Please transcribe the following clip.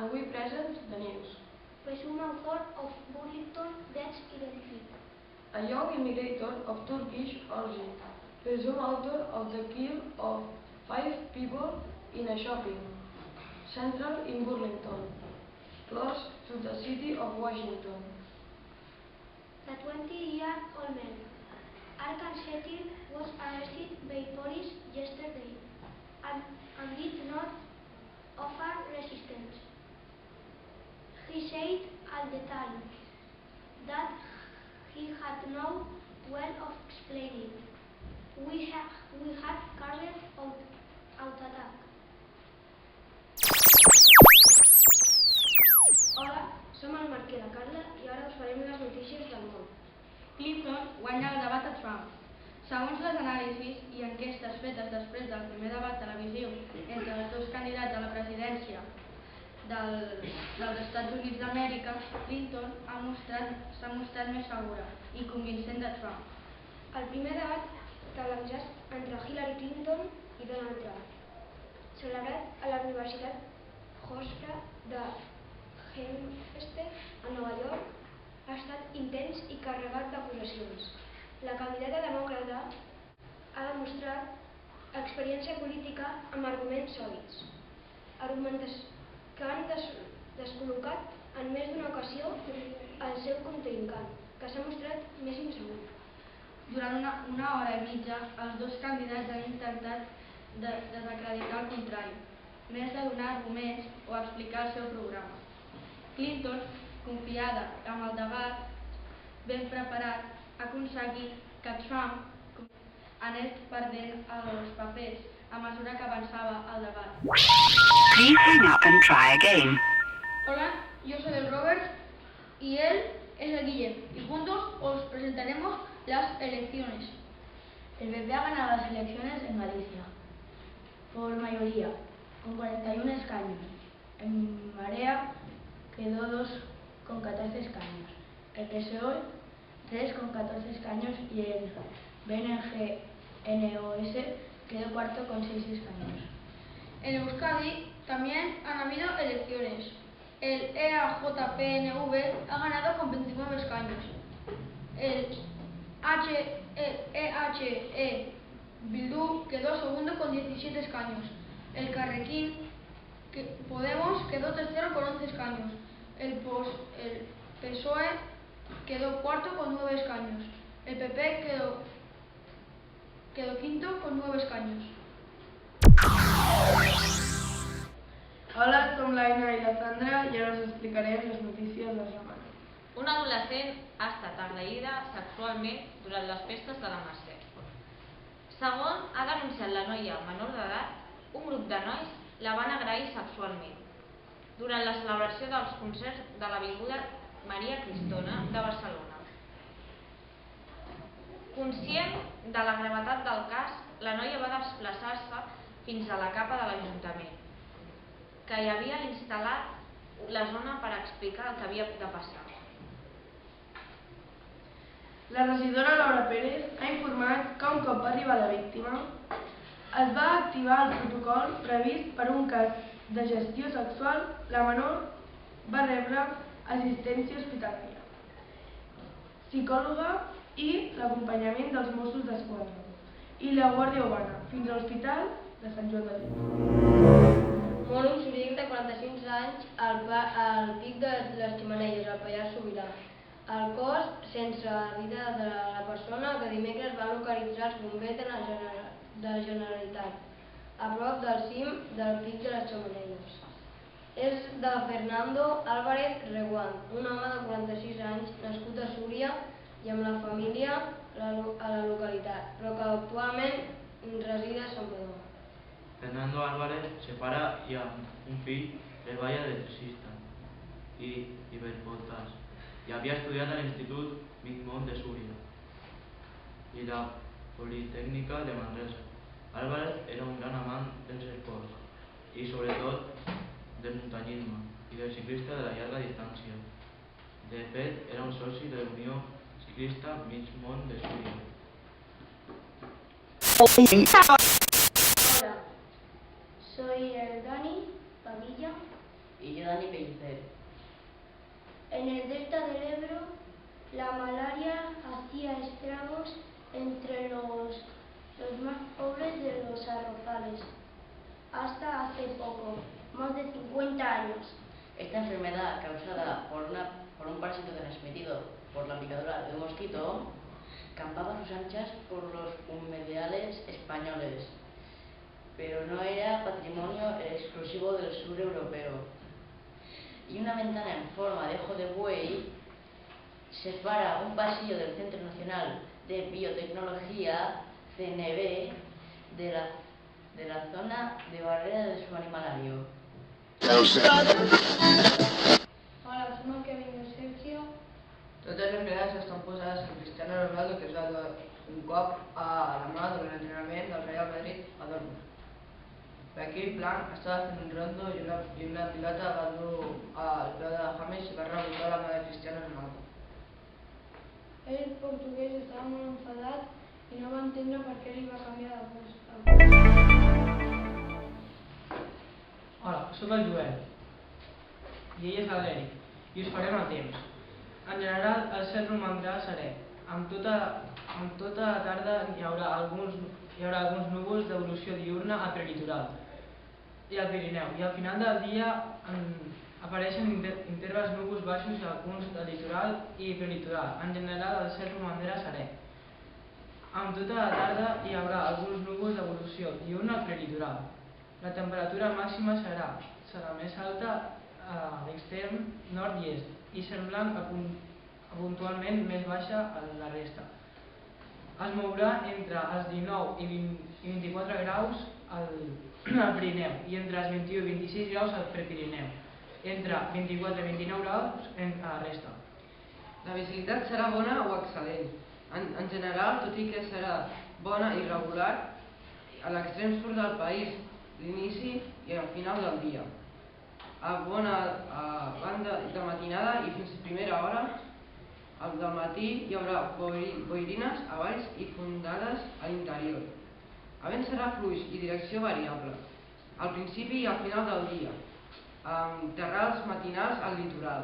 and we present the news. Resume author of Burlington gets identified. A young immigrator of Turkish origin, presumed author of the kill of 5 people in a shopping center in Burlington, close to the city of Washington. The 20-year-old man, Arkansas, was arrested by police yesterday and did not offer resistance. He said at the time that he had no way of explaining. We had carried out attack. Hola, som el Marc i la Carla i ara us farem les notícies del món. Clinton guanya el debat a Trump. Segons les anàlisis i enquestes fetes després del primer debat televisiu entre els dos candidats a la presidència dels Estats Units d'Amèrica, Clinton s'ha mostrat més segura i convincent de Trump. El primer debat televisat entre Hillary Clinton i Donald Trump, celebrat a la Universitat Hofstra de Hempstead, a Nova York, ha estat intens i carregat d'acusacions. La candidata demòcrata ha demostrat experiència política amb arguments sòlids, arguments que han descol·locat en més d'una ocasió el seu contrincant, que s'ha mostrat més insegur. Durant una hora i mitja, els dos candidats han intentat desacreditar el contrari, més de donar arguments o explicar el seu programa. Clinton, confiada amb el debat ben preparat, ha aconseguit que Trump anés perdent els papers a mesura que avançava el debat. Please hang up and try again. Hola, yo soy el Robert y él es el Guillem y juntos os presentaremos las elecciones. El PP ha ganado las elecciones en Galicia por mayoría, con 41 escaños. En Marea quedó 2 con 14 escaños. El PSOE 3 con 14 escaños y el BNG-NOS quedó cuarto con 6 escaños. En Euskadi también han habido elecciones. El EAJPNV ha ganado con 29 escaños. El EHE Bildu quedó segundo con 17 escaños. El Carrequín Podemos quedó tercero con 11 escaños. El PSOE quedó cuarto con 9 escaños. El PP quedó quinto con 9 escaños. Hola, som l'Aina i la Sandra i ara us explicarem les notícies de la setmana. Una adolescent ha estat agredida sexualment durant les festes de la Mercè. Segons ha denunciat la noia menor d'edat, un grup de nois la van agredir sexualment durant la celebració dels concerts de l'Avinguda Maria Cristona de Barcelona. Conscient de la gravetat del cas, la noia va desplaçar-se fins a la capa de l'Ajuntament, que hi havia instal·lat la zona per explicar el que havia de passar. La regidora Laura Pérez ha informat que un cop va arribar la víctima, es va activar el protocol previst per un cas de gestió sexual. La menor va rebre assistència hospitalària, psicòloga i l'acompanyament dels Mossos d'Esquadra i la Guàrdia Urbana fins a l'Hospital de Sant Joan de Déu. Moro jurídic de 45 anys al Pic de les Xemeneies, al Pallars Sobirà. El cos sense vida de la persona que dimecres van localitzar els bombers de la Generalitat, a prop del cim del Pic de les Xemeneies. És de Fernando Álvarez Reguant, un home de 46 anys, nascut a Súria i amb la família a la localitat, però que actualment reside a Santpedor. Fernando Álvarez se pare i amb un fill treballa d'electricista i hiperportàs i havia estudiat a l'Institut Migmont de Súria i la Politècnica de Manresa. Álvarez era un gran amant dels esports i sobretot del muntanyisme i del ciclista de la llarga distància. De fet, era un soci de la Unió Ciclista Migmont de Súria. Hola, soy el Dani Padilla y Dani Pellicer. En el delta del Ebro, la malaria hacía estragos entre los más pobres de los arrozales. Hasta hace poco, más de 50 años. Esta enfermedad causada por un parásito transmitido por la picadura de un mosquito campaba a sus anchas por los humedales españoles, pero no era patrimonio exclusivo del sur europeo. Y una ventana en forma de ojo de buey separa un pasillo del Centro Nacional de Biotecnología, CNB, de la zona de barrera de su animalario. Hola, som el Kevin i el Sergio. Totes les mirades estan posades en Cristiano Ronaldo, que es va dur un cop a la mà durant l'entrenament del Real Madrid a Dortmund. L'equip blanc estava fent un rondo i una pilota va dur al peu de James i va rebotar la mà de Cristiano Ronaldo. El portuguès estava molt enfadat i no va entendre per què li va canviar de post. Hola, sóc el Joel i ell és l'Eric i us farem el temps. En general, el cel romandrà serè. Amb tota la tarda hi haurà alguns núvols d'evolució diürna al prelitoral i al Pirineu, i al final del dia apareixen intervals núvols baixos a punts del litoral i prelitoral. En general, el cel romandrà serè. Amb tota la tarda hi haurà alguns núvols d'evolució diürna al prelitoral. La temperatura màxima serà més alta a l'extrem nord i est i semblant puntualment més baixa a la resta. Es mourà entre els 19 i 24 graus al Pirineu i entre els 21 i 26 graus al Prepirineu, entre 24 i 29 graus a la resta. La visibilitat serà bona o excel·lent. En general, tot i que serà bona i regular, a l'extrem sud del país, l'inici i el final del dia. A bona banda de matinada i fins a primera hora del matí hi haurà boirines a valls i fondades a l'interior. El vent serà fluix i direcció variable, al principi i al final del dia, amb terrals matinals al litoral.